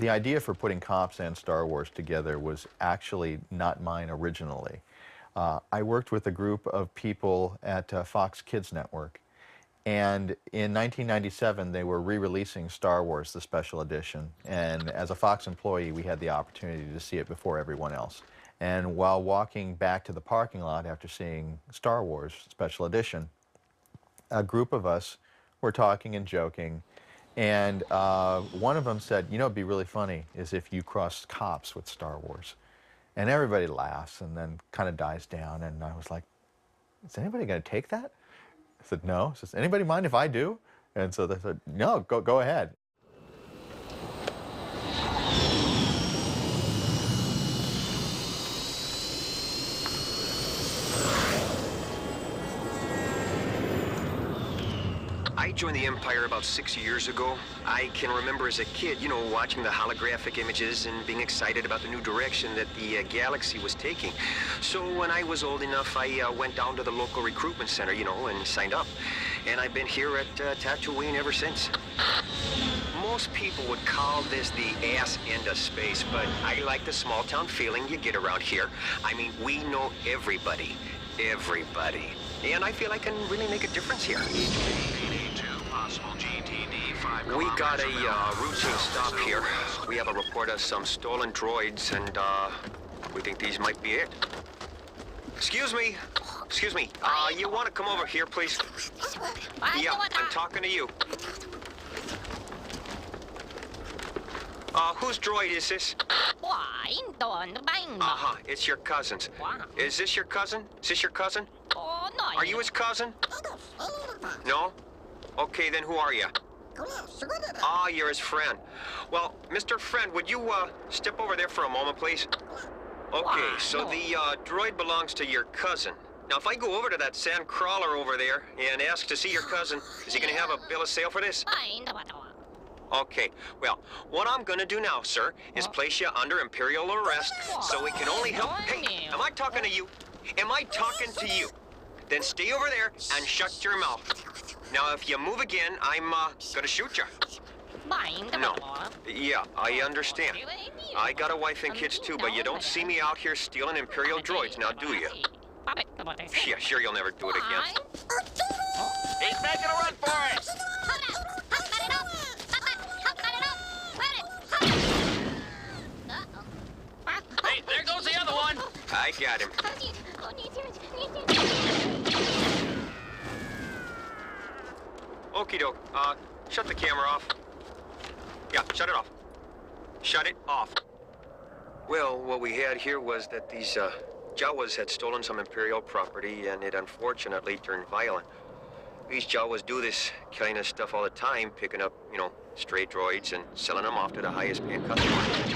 The idea for putting cops and Star Wars together was actually not mine originally. I worked with a group of people at Fox Kids Network, and in 1997 they were re-releasing Star Wars, the special edition, and as a Fox employee we had the opportunity to see it before everyone else. And while walking back to the parking lot after seeing Star Wars special edition, a group of us were talking and joking, and one of them said, you know, it'd be really funny is if you crossed cops with Star Wars. And everybody laughs and then kind of dies down, and I was like, is anybody going to take that? I said, no. Says, anybody mind if I do? And so they said, no, go ahead. I joined the Empire about 6 years ago. I can remember as a kid, you know, watching the holographic images and being excited about the new direction that the galaxy was taking. So when I was old enough, I went down to the local recruitment center, you know, and signed up. And I've been here at Tatooine ever since. Most people would call this the ass end of space, but I like the small town feeling you get around here. I mean, we know everybody. Everybody. And I feel I can really make a difference here. We got a routine stop here. We have a report of some stolen droids, and we think these might be it. Excuse me. Excuse me. You want to come over here, please? Yeah, I'm talking to you. Whose droid is this? Uh-huh, it's your cousin's. Is this your cousin? Is this your cousin? Are you his cousin? No? Okay, then who are you? Ah, you're his friend. Well, Mr. Friend, would you step over there for a moment, please? Okay, so the droid belongs to your cousin. Now, if I go over to that sand crawler over there and ask to see your cousin, is he going to have a bill of sale for this? Okay, well, what I'm gonna do now, sir, is place you under Imperial arrest so we can only help. Hey, am I talking to you? Am I talking to you? Then stay over there and shut your mouth. Now, if you move again, I'm gonna shoot you. No. Yeah, I understand. I got a wife and kids too, but you don't see me out here stealing Imperial droids, now do you? Yeah, sure you'll never do it again. He's making a run for it! Hey, there goes the other one! I got him. Okie doke. Shut the camera off. Yeah, shut it off. Shut it off. Well, what we had here was that these, Jawas had stolen some Imperial property, and it unfortunately turned violent. These Jawas do this kind of stuff all the time, picking up, you know, stray droids and selling them off to the highest paying customers.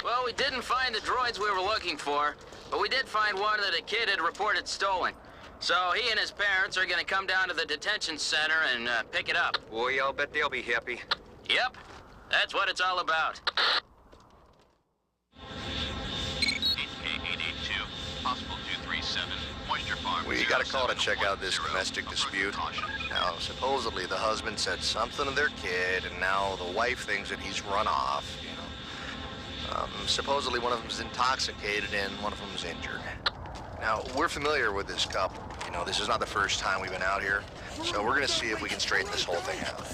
Well, we didn't find the droids we were looking for, but we did find one that a kid had reported stolen. So he and his parents are gonna come down to the detention center and pick it up. Boy, I'll bet they'll be happy. Yep, that's what it's all about. 882, possible 237, Moisture Farm. We got a call to check out this domestic dispute. Now, supposedly the husband said something to their kid, and now the wife thinks that he's run off, you know. Supposedly one of them's intoxicated and one of them's injured. Now, we're familiar with this couple. You know, this is not the first time we've been out here, so we're gonna see if we can straighten this whole thing out.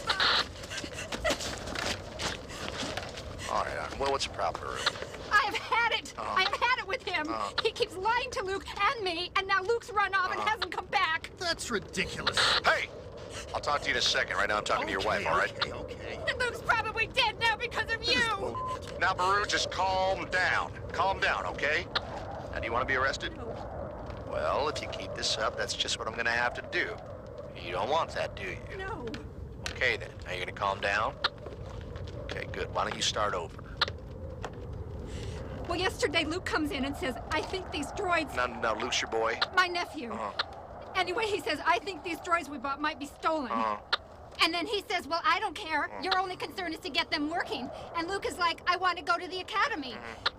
All right, well, what's the problem, Rubio? I've had it! I've had it with him! He keeps lying to Luke and me, and now Luke's run off and hasn't come back! That's ridiculous. Hey! I'll talk to you in a second. Right now I'm talking to your wife, all right? Okay. And Luke's probably dead now because of you! Now, Baru, just calm down. Calm down, okay? Now, do you want to be arrested? Well, if you keep this up, that's just what I'm gonna have to do. You don't want that, do you? No. Okay, then. Now you're gonna calm down? Okay, good. Why don't you start over? Well, yesterday Luke comes in and says, I think these droids... No, Luke's your boy. My nephew. Anyway, he says, I think these droids we bought might be stolen. And then he says, well, I don't care. Your only concern is to get them working. And Luke is like, I want to go to the academy.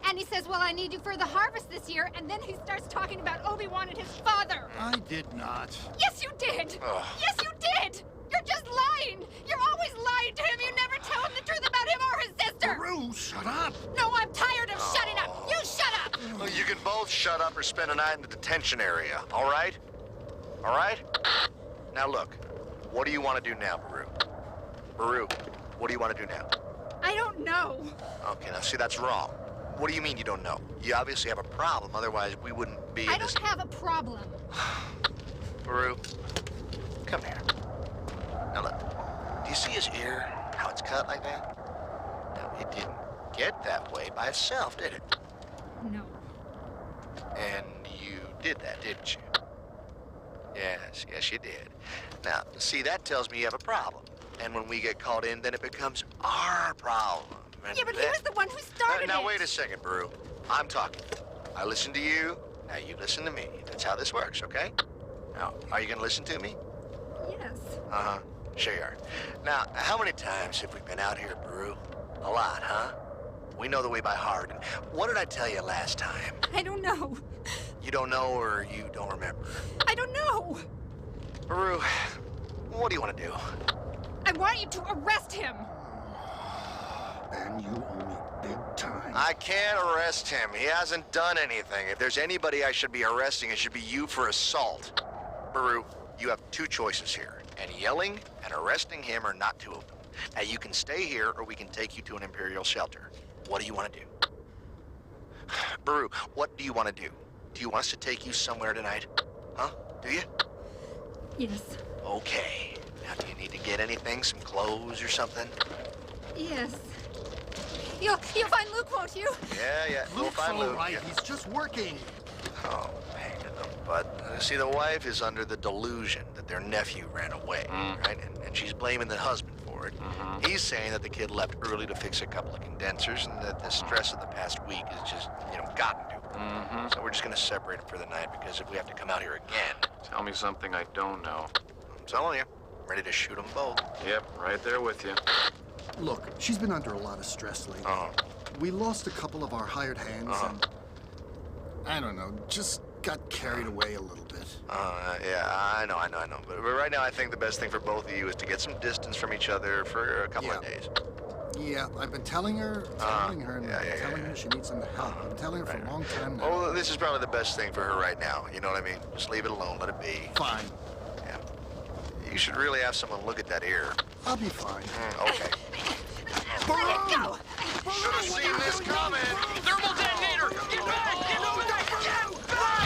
And he says, well, I need you for the harvest this year. And then he starts talking about Obi-Wan and his father. I did not. Yes, you did. Yes, you did. You're just lying. You're always lying to him. You never tell him the truth about him or his sister. Rue, shut up. No, I'm tired of shutting up. You shut up. Well, you can both shut up or spend a night in the detention area, all right? All right? Now look, what do you want to do now, Baru? Baru, what do you want to do now? I don't know. Okay, now see, that's wrong. What do you mean you don't know? You obviously have a problem, otherwise we wouldn't be in I this... don't have a problem. Baru, come here. Now look, do you see his ear? How it's cut like that? Now, it didn't get that way by itself, did it? No. And you did that, didn't you? Yes, you did. Now, see, that tells me you have a problem. And when we get called in, then it becomes our problem. And Yeah, but he was the one who started it. Now, wait a second, Baru. I'm talking. I listen to you, now you listen to me. That's how this works, okay? Now, are you gonna listen to me? Yes. Uh-huh. Sure you are. Now, how many times have we been out here, Baru? A lot, huh? We know the way by heart. And what did I tell you last time? I don't know. You don't know or you don't remember? I don't know. Baru, what do you want to do? I want you to arrest him. Ben, you owe me big time. I can't arrest him. He hasn't done anything. If there's anybody I should be arresting, it should be you for assault. Baru, you have two choices here. And yelling and arresting him are not two of them. Now, you can stay here or we can take you to an Imperial shelter. What do you want to do? Baru, what do you want to do? Do you want us to take you somewhere tonight? Huh? Do you? Yes. Okay. Now, do you need to get anything? Some clothes or something? Yes. You'll find Luke, won't you? Yeah. We'll Luke's find all Luke. right. Yeah. He's just working. Oh, pain in the butt. See, the wife is under the delusion that their nephew ran away, right? And she's blaming the husband for it. He's saying that the kid left early to fix a couple of condensers and that the stress of the past week has just, gotten to him. So we're just gonna separate them for the night because if we have to come out here again, Tell me something I don't know. I'm telling you, I'm ready to shoot them both. Yep, right there with you. Look, she's been under a lot of stress lately. We lost a couple of our hired hands and... I don't know, just got carried away a little bit. Yeah, I know. But right now, I think the best thing for both of you is to get some distance from each other for a couple of days. Yeah, I've been telling her, and telling her she needs some help. I've been telling her for a long time now. Oh, this is probably the best thing for her right now. You know what I mean? Just leave it alone, let it be. Fine. Yeah. You should really have someone look at that ear. I'll be fine. Okay. Let it go. Should have seen this coming. Thermal detonator! Get back! Get back! Get back!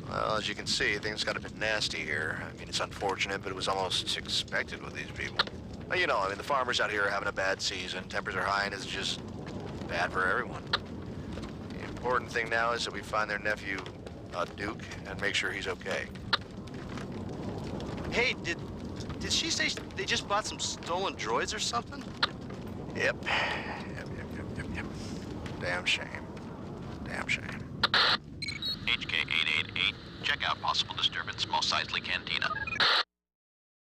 Well, as you can see, things got a bit nasty here. I mean, it's unfortunate, but it was almost expected with these people. Well, the farmers out here are having a bad season. Tempers are high, and it's just bad for everyone. The important thing now is that we find their nephew, Duke, and make sure he's okay. Hey, did she say they just bought some stolen droids or something? Yep. Damn shame. HK-888, check out possible disturbance, most likely Cantina.